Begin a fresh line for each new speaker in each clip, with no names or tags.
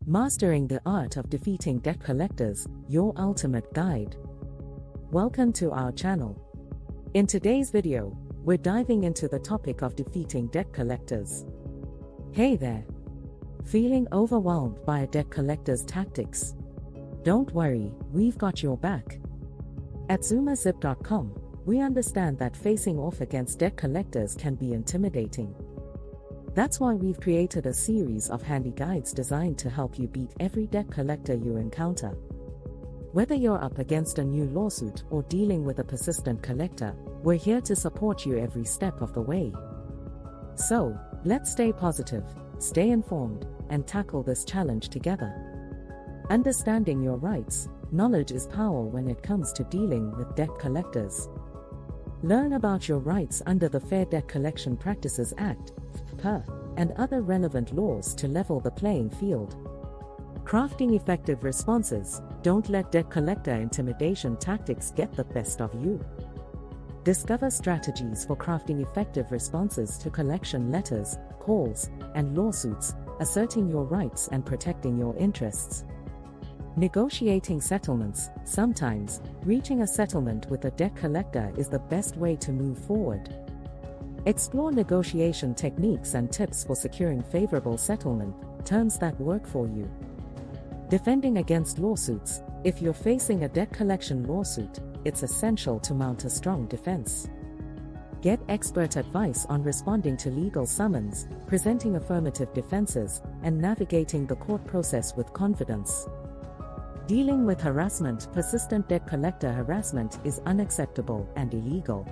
Mastering the Art of Defeating Debt Collectors, your ultimate guide. Welcome to our channel. In today's video, we're diving into the topic of defeating debt collectors. Hey there! Feeling overwhelmed by a debt collector's tactics? Don't worry, we've got your back. At ZoomerZip.com, we understand that facing off against debt collectors can be intimidating. That's why we've created a series of handy guides designed to help you beat every debt collector you encounter. Whether you're up against a new lawsuit or dealing with a persistent collector, we're here to support you every step of the way. So, let's stay positive, stay informed, and tackle this challenge together. Understanding your rights, knowledge is power when it comes to dealing with debt collectors. Learn about your rights under the Fair Debt Collection Practices Act, FPA, and other relevant laws to level the playing field. Crafting effective responses. Don't let debt collector intimidation tactics get the best of you. Discover strategies for crafting effective responses to collection letters, calls, and lawsuits, asserting your rights and protecting your interests. Negotiating settlements. Sometimes, reaching a settlement with a debt collector is the best way to move forward. Explore negotiation techniques and tips for securing favorable settlement terms that work for you. Defending against lawsuits. If you're facing a debt collection lawsuit, it's essential to mount a strong defense. Get expert advice on responding to legal summons, presenting affirmative defenses, and navigating the court process with confidence. Dealing with harassment. Persistent debt collector harassment is unacceptable and illegal.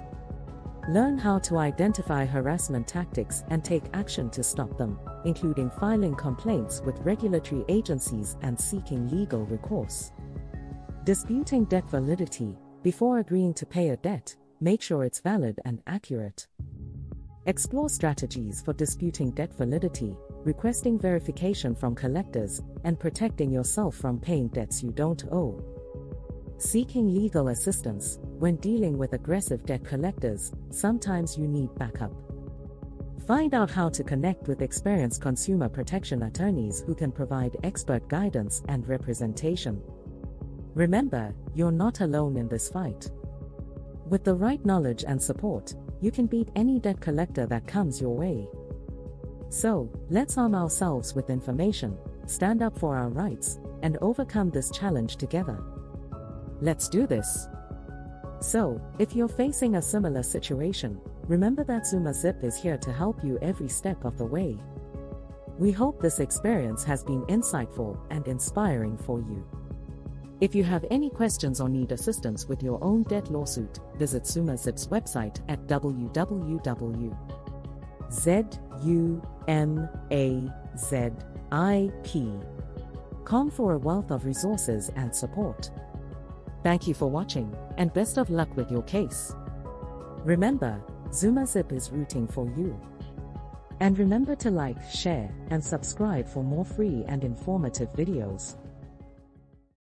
Learn how to identify harassment tactics and take action to stop them, including filing complaints with regulatory agencies and seeking legal recourse. Disputing debt validity. Before agreeing to pay a debt, make sure it's valid and accurate. Explore strategies for disputing debt validity, requesting verification from collectors, and protecting yourself from paying debts you don't owe. Seeking legal assistance. When dealing with aggressive debt collectors, sometimes you need backup. Find out how to connect with experienced consumer protection attorneys who can provide expert guidance and representation. Remember, you're not alone in this fight. With the right knowledge and support, you can beat any debt collector that comes your way. So, let's arm ourselves with information, stand up for our rights, and overcome this challenge together. Let's do this! So, if you're facing a similar situation, remember that ZoomerZip is here to help you every step of the way. We hope this experience has been insightful and inspiring for you. If you have any questions or need assistance with your own debt lawsuit, visit ZoomerZip's website at www.zumazip.com for a wealth of resources and support. Thank you for watching, and best of luck with your case. Remember, ZoomerZip is rooting for you. And remember to like, share, and subscribe for more free and informative videos.